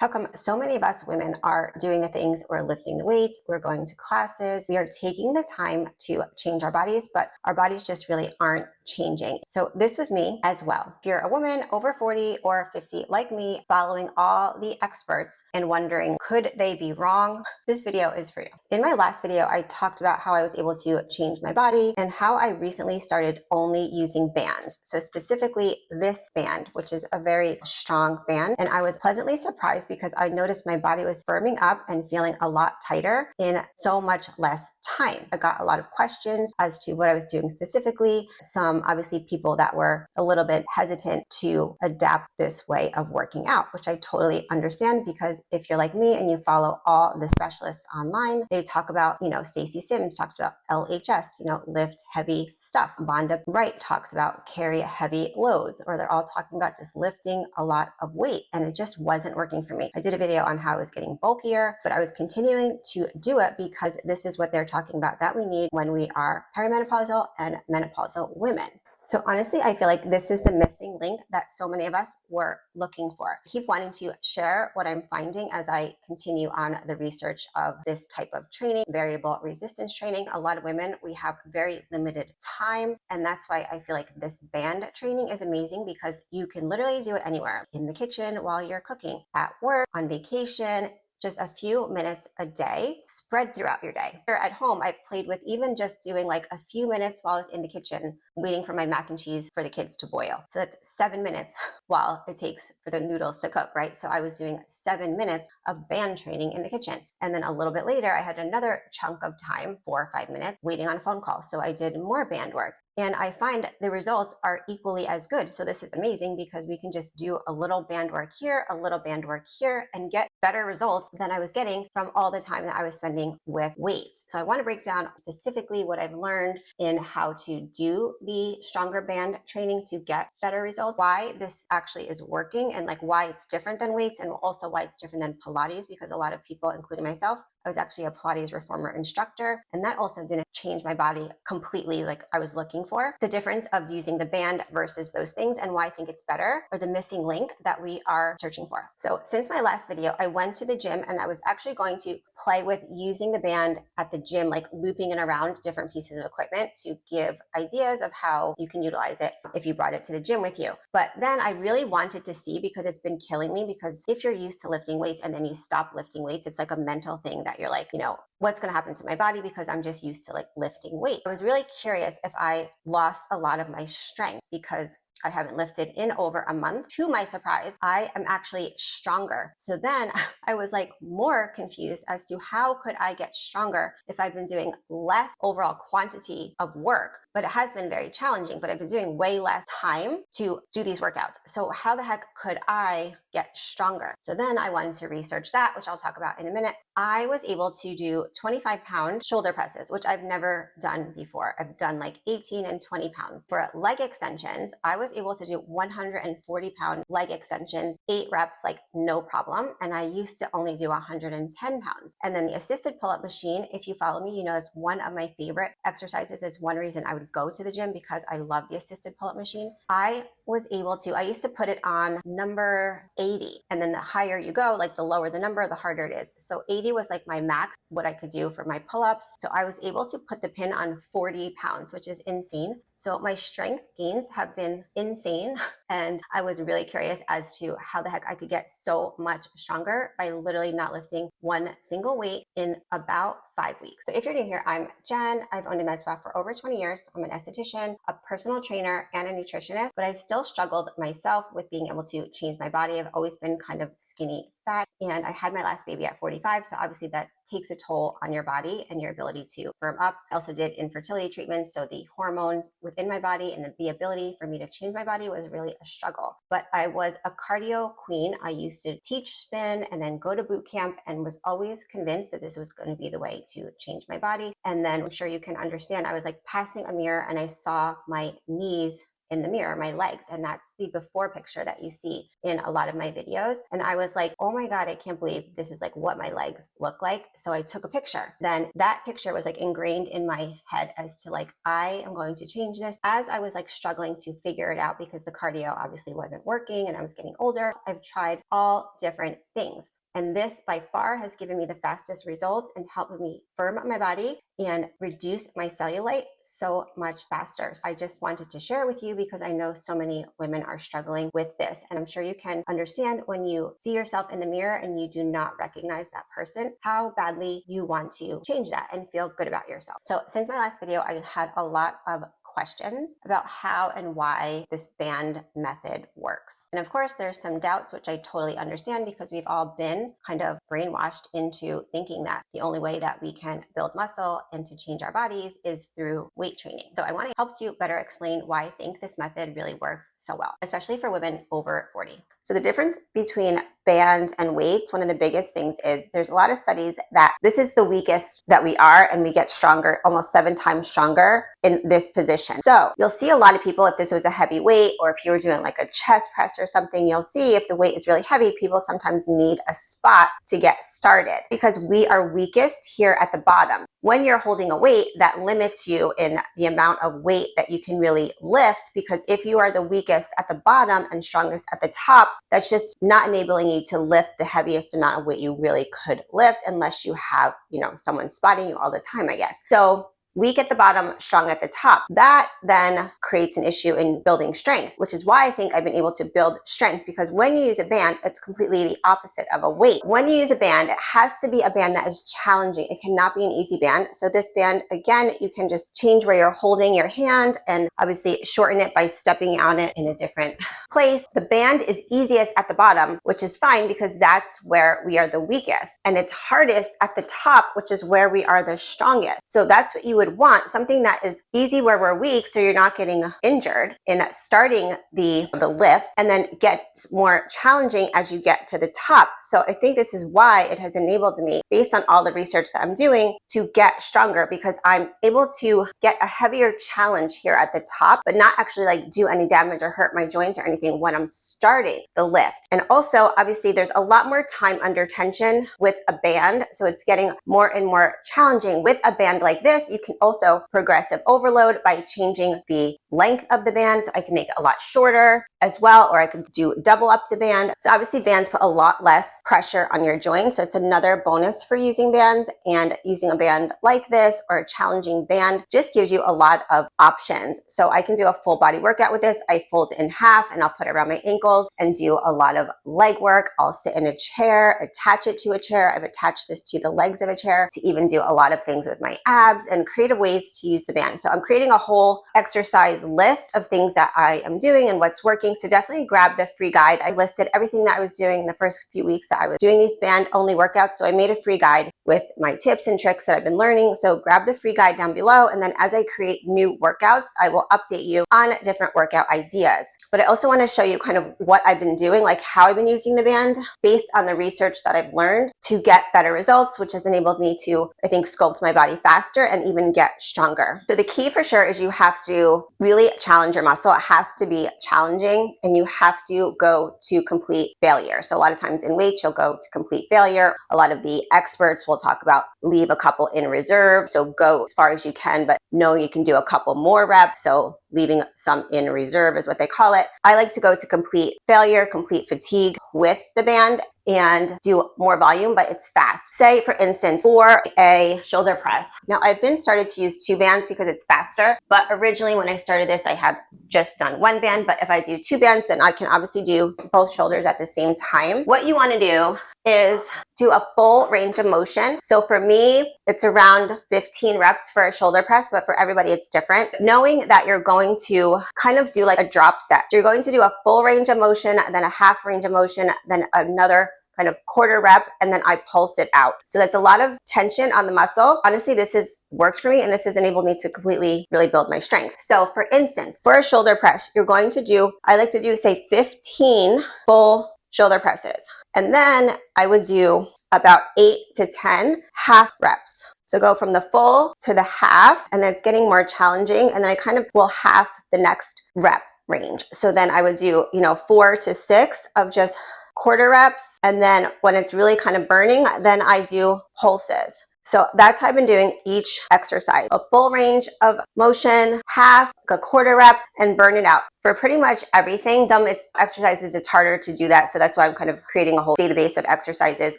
How come so many of us women are doing the things? We're lifting the weights, we're going to classes, we are taking the time to change our bodies, but our bodies just really aren't changing. So this was me as well. If you're a woman over 40 or 50 like me, following all the experts and wondering, could they be wrong? This video is for you. In my last video, I talked about how I was able to change my body and how I recently started only using bands. So specifically this band, which is a very strong band. And I was pleasantly surprised because I noticed my body was firming up and feeling a lot tighter in so much less time. I got a lot of questions as to what I was doing specifically. Some obviously people that were a little bit hesitant to adapt this way of working out, which I totally understand, because if you're like me and you follow all the specialists online, they talk about, Stacey Sims talks about LHS, lift heavy stuff. Vonda Wright talks about carry heavy loads, or they're all talking about just lifting a lot of weight. And it just wasn't working for me. I did a video on how I was getting bulkier, but I was continuing to do it because this is what they're talking about that we need when we are perimenopausal and menopausal women. So honestly, I feel like this is the missing link that so many of us were looking for. I keep wanting to share what I'm finding as I continue on the research of this type of training, variable resistance training. A lot of women, we have very limited time. And that's why I feel like this band training is amazing, because you can literally do it anywhere, in the kitchen, while you're cooking, at work, on vacation, just a few minutes a day spread throughout your day. Here at home, I played with even just doing like a few minutes while I was in the kitchen waiting for my mac and cheese for the kids to boil. So that's 7 minutes while it takes for the noodles to cook, right? So I was doing 7 minutes of band training in the kitchen. And then a little bit later, I had another chunk of time, 4 or 5 minutes, waiting on a phone call. So I did more band work. And I find the results are equally as good. So this is amazing because we can just do a little band work here, a little band work here, and get better results than I was getting from all the time that I was spending with weights. So I want to break down specifically what I've learned in how to do the stronger band training to get better results, why this actually is working, and like why it's different than weights, and also why it's different than Pilates, because a lot of people, including myself, I was actually a Pilates reformer instructor, and that also didn't change my body completely like I was looking for. The difference of using the band versus those things, and why I think it's better, or the missing link that we are searching for. So since my last video, I went to the gym and I was actually going to play with using the band at the gym, like looping it around different pieces of equipment to give ideas of how you can utilize it if you brought it to the gym with you. But then I really wanted to see, because it's been killing me, because if you're used to lifting weights and then you stop lifting weights, it's like a mental thing that you're like, what's going to happen to my body, because I'm just used to like lifting weights. I was really curious if I lost a lot of my strength, because I haven't lifted in over a month. To my surprise, I am actually stronger. So then I was like more confused as to how could I get stronger if I've been doing less overall quantity of work, but it has been very challenging, but I've been doing way less time to do these workouts. So how the heck could I get stronger? So then I wanted to research that, which I'll talk about in a minute. I was able to do 25-pound shoulder presses, which I've never done before. I've done like 18 and 20 pounds. For leg extensions, I was able to do 140-pound leg extensions, 8 reps, like no problem. And I used to only do 110 pounds. And then the assisted pull-up machine, if you follow me, it's one of my favorite exercises. It's one reason I would go to the gym, because I love the assisted pull-up machine. I used to put it on number 80. And then the higher you go, like the lower the number, the harder it is. So 80 was like my max, what I could do for my pull-ups. So I was able to put the pin on 40 pounds, which is insane. So my strength gains have been insane. And I was really curious as to how the heck I could get so much stronger by literally not lifting one single weight in about 5 weeks. So if you're new here, I'm Jen. I've owned a med spa for over 20 years. I'm an esthetician, a personal trainer, and a nutritionist, but I've still struggled myself with being able to change my body. I've always been kind of skinny fat, and I had my last baby at 45. So obviously that takes a toll on your body and your ability to firm up. I also did infertility treatments. So the hormones within my body and the ability for me to change my body was really a struggle. But I was a cardio queen. I used to teach spin and then go to boot camp, and was always convinced that this was going to be the way to change my body. And then I'm sure you can understand, I was like passing a mirror and I saw my knees in the mirror, my legs. And that's the before picture that you see in a lot of my videos. And I was like, oh my God, I can't believe this is like what my legs look like. So I took a picture. Then that picture was like ingrained in my head as to like, I am going to change this. As I was like struggling to figure it out because the cardio obviously wasn't working and I was getting older, I've tried all different things. And this by far has given me the fastest results and helped me firm up my body and reduce my cellulite so much faster. So I just wanted to share it with you because I know so many women are struggling with this. And I'm sure you can understand when you see yourself in the mirror and you do not recognize that person, how badly you want to change that and feel good about yourself. So since my last video, I had a lot of questions about how and why this band method works. And of course, there's some doubts, which I totally understand because we've all been kind of brainwashed into thinking that the only way that we can build muscle and to change our bodies is through weight training. So I want to help you better explain why I think this method really works so well, especially for women over 40. So the difference between bands and weights, one of the biggest things is there's a lot of studies that this is the weakest that we are and we get stronger, almost 7 times stronger in this position. So you'll see a lot of people, if this was a heavy weight or if you were doing like a chest press or something, you'll see if the weight is really heavy, people sometimes need a spot to get started because we are weakest here at the bottom. When you're holding a weight, that limits you in the amount of weight that you can really lift, because if you are the weakest at the bottom and strongest at the top, that's just not enabling you to lift the heaviest amount of weight you really could lift unless you have, someone spotting you all the time, I guess. So weak at the bottom, strong at the top. That then creates an issue in building strength, which is why I think I've been able to build strength, because when you use a band, it's completely the opposite of a weight. When you use a band, it has to be a band that is challenging. It cannot be an easy band. So this band, again, you can just change where you're holding your hand and obviously shorten it by stepping on it in a different place. The band is easiest at the bottom, which is fine because that's where we are the weakest. And it's hardest at the top, which is where we are the strongest. So that's what you would want, something that is easy where we're weak so you're not getting injured in starting the lift, and then gets more challenging as you get to the top. So I think this is why it has enabled me, based on all the research that I'm doing, to get stronger, because I'm able to get a heavier challenge here at the top, but not actually like do any damage or hurt my joints or anything when I'm starting the lift. And also, obviously, there's a lot more time under tension with a band, so it's getting more and more challenging. With a band like this, you can also progressive overload by changing the length of the band. So I can make it a lot shorter as well, or I could do double up the band. So obviously bands put a lot less pressure on your joints. So it's another bonus for using bands, and using a band like this or a challenging band just gives you a lot of options. So I can do a full body workout with this. I fold it in half and I'll put it around my ankles and do a lot of leg work. I'll sit in a chair, attach it to a chair. I've attached this to the legs of a chair to even do a lot of things with my abs and creative ways to use the band. So I'm creating a whole exercise list of things that I am doing and what's working. So definitely grab the free guide. I listed everything that I was doing in the first few weeks that I was doing these band only workouts. So I made a free guide with my tips and tricks that I've been learning. So grab the free guide down below. And then as I create new workouts, I will update you on different workout ideas. But I also want to show you kind of what I've been doing, like how I've been using the band based on the research that I've learned to get better results, which has enabled me to, I think, sculpt my body faster and even get stronger. So the key for sure is you have to really challenge your muscle. It has to be challenging and you have to go to complete failure. So a lot of times in weights, you'll go to complete failure. A lot of the experts will talk about leave a couple in reserve. So go as far as you can, but know you can do a couple more reps. So leaving some in reserve is what they call it. I like to go to complete failure, complete fatigue with the band and do more volume, but it's fast. Say, for instance, for a shoulder press. Now, I've been started to use 2 bands because it's faster, but originally when I started this, I had just done 1 band, but if I do 2 bands, then I can obviously do both shoulders at the same time. What you want to do is do a full range of motion. So for me, it's around 15 reps for a shoulder press, but for everybody, it's different. Knowing that you're going to kind of do like a drop set. So you're going to do a full range of motion, then a half range of motion, then another kind of quarter rep, and then I pulse it out. So that's a lot of tension on the muscle. Honestly, this has worked for me and this has enabled me to completely really build my strength. So for instance, for a shoulder press, you're going to do, I like to do say 15 full shoulder presses. And then I would do about 8 to 10 half reps. So go from the full to the half, and then it's getting more challenging. And then I kind of will half the next rep. range. So then I would do, 4 to 6 of just quarter reps. And then when it's really kind of burning, then I do pulses. So that's how I've been doing each exercise. A full range of motion, half, a quarter rep, and burn it out. For pretty much everything, some exercises, it's harder to do that. So that's why I'm kind of creating a whole database of exercises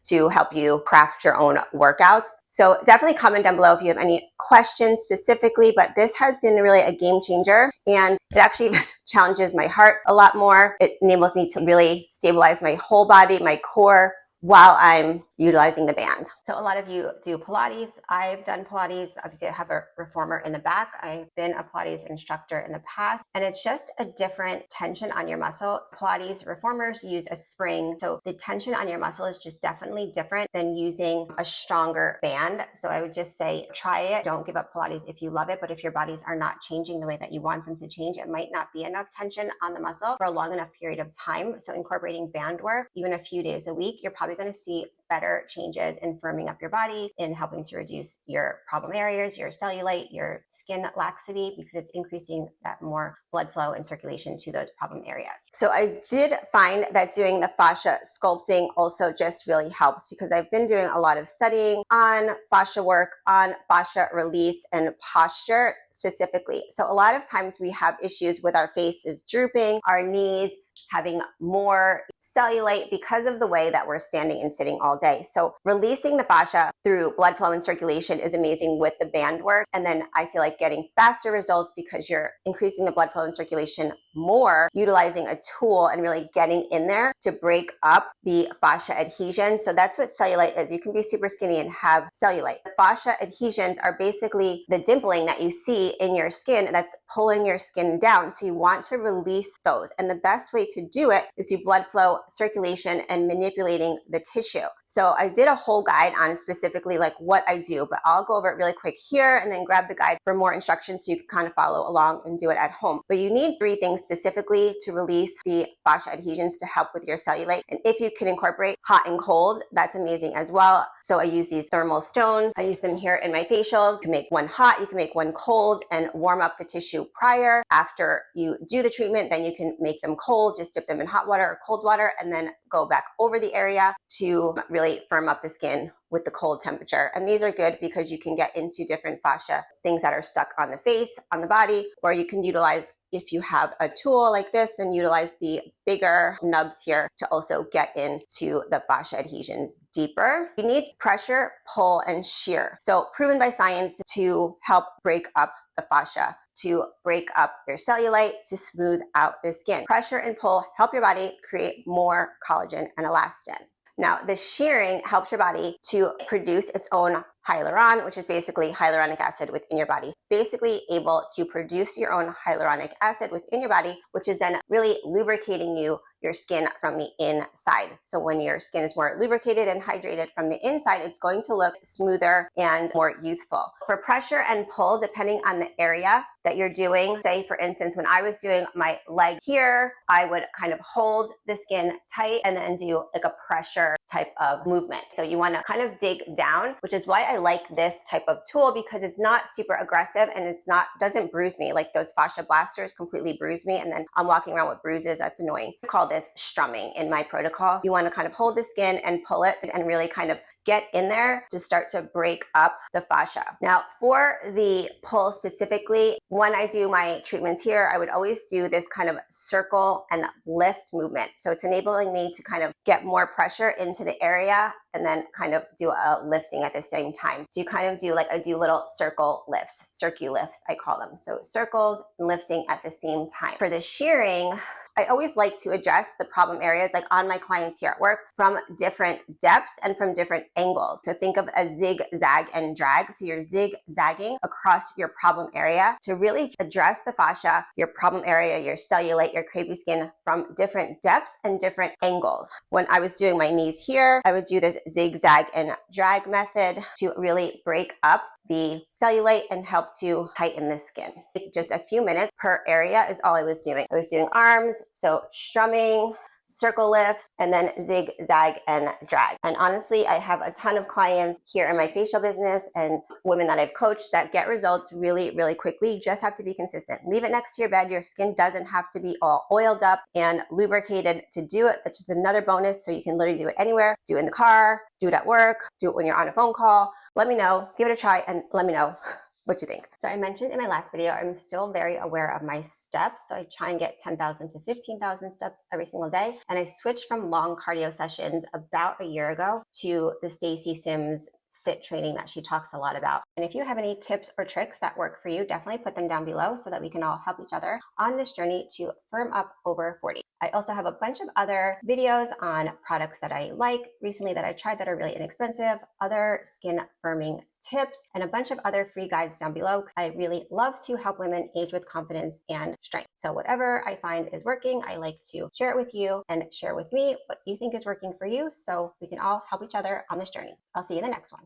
to help you craft your own workouts. So definitely comment down below if you have any questions specifically, but this has been really a game changer, and it actually challenges my heart a lot more. It enables me to really stabilize my whole body, my core, while I'm utilizing the band. So a lot of you do Pilates. I've done Pilates. Obviously, I have a reformer in the back. I've been a Pilates instructor in the past, and it's just a different tension on your muscle. Pilates reformers use a spring, so the tension on your muscle is just definitely different than using a stronger band. So I would just say try it. Don't give up Pilates if you love it, but if your bodies are not changing the way that you want them to change, it might not be enough tension on the muscle for a long enough period of time. So incorporating band work, even a few days a week, you're probably going to see better changes in firming up your body, in helping to reduce your problem areas, your cellulite, your skin laxity, because it's increasing that more blood flow and circulation to those problem areas. So I did find that doing the fascia sculpting also just really helps, because I've been doing a lot of studying on fascia work, on fascia release and posture specifically. So a lot of times we have issues with our faces drooping, our knees having more cellulite because of the way that we're standing and sitting all day. So releasing the fascia through blood flow and circulation is amazing with the band work. And then I feel like getting faster results because you're increasing the blood flow and circulation more, utilizing a tool and really getting in there to break up the fascia adhesions. So that's what cellulite is. You can be super skinny and have cellulite. The fascia adhesions are basically the dimpling that you see in your skin that's pulling your skin down. So you want to release those. And the best way to do it is through blood flow, circulation, and manipulating the tissue. So I did a whole guide on specifically like what I do, but I'll go over it really quick here and then grab the guide for more instructions so you can kind of follow along and do it at home. But you need 3 things specifically to release the fascia adhesions to help with your cellulite. And if you can incorporate hot and cold, that's amazing as well. So I use these thermal stones. I use them here in my facials. You can make one hot, you can make one cold, and warm up the tissue prior. After you do the treatment, then you can make them cold, just dip them in hot water or cold water, and then go back over the area to really firm up the skin with the cold temperature. And these are good because you can get into different fascia, things that are stuck on the face, on the body, or you can utilize, if you have a tool like this, then utilize the bigger nubs here to also get into the fascia adhesions deeper. You need pressure, pull, and shear. So proven by science to help break up the fascia, to break up your cellulite, to smooth out the skin. Pressure and pull help your body create more collagen and elastin. Now, the shearing helps your body to produce its own hyaluron, which is basically hyaluronic acid within your body. Basically able to produce your own hyaluronic acid within your body, which is then really lubricating your skin from the inside. So when your skin is more lubricated and hydrated from the inside, it's going to look smoother and more youthful. For pressure and pull, depending on the area that you're doing, say for instance, when I was doing my leg here, I would kind of hold the skin tight and then do like a pressure type of movement. So you want to kind of dig down, which is why I like this type of tool, because it's not super aggressive and doesn't bruise me. Like those fascia blasters completely bruise me, and then I'm walking around with bruises. That's annoying. I call this strumming in my protocol. You want to kind of hold the skin and pull it and really kind of get in there to start to break up the fascia. Now for the pull specifically, when I do my treatments here, I would always do this kind of circle and lift movement. So it's enabling me to kind of get more pressure into the area and then kind of do a lifting at the same time. So you kind of do I do little circle lifts, circulifts, I call them. So circles and lifting at the same time. For the shearing, I always like to address the problem areas, like on my clients here at work, from different depths and from different angles. So think of a zig, zag, and drag. So you're zigzagging across your problem area to really address the fascia, your problem area, your cellulite, your crepey skin from different depths and different angles. When I was doing my knees here, I would do this zigzag and drag method to really break up the cellulite and help to tighten the skin. It's just a few minutes per area is all I was doing. I was doing arms, so strumming, circle lifts, and then zig, zag, and drag. And honestly, I have a ton of clients here in my facial business and women that I've coached that get results really, really quickly. You just have to be consistent. Leave it next to your bed. Your skin doesn't have to be all oiled up and lubricated to do it. That's just another bonus. So you can literally do it anywhere. Do it in the car, do it at work, do it when you're on a phone call. Let me know, give it a try, and let me know what you think. So I mentioned in my last video, I'm still very aware of my steps. So I try and get 10,000 to 15,000 steps every single day. And I switched from long cardio sessions about a year ago to the Stacy Sims sit training that she talks a lot about. And if you have any tips or tricks that work for you, definitely put them down below so that we can all help each other on this journey to firm up over 40. I also have a bunch of other videos on products that I like recently that I tried that are really inexpensive, other skin firming tips, and a bunch of other free guides down below. I really love to help women age with confidence and strength. So whatever I find is working, I like to share it with you and share with me what you think is working for you so we can all help each other on this journey. I'll see you in the next one.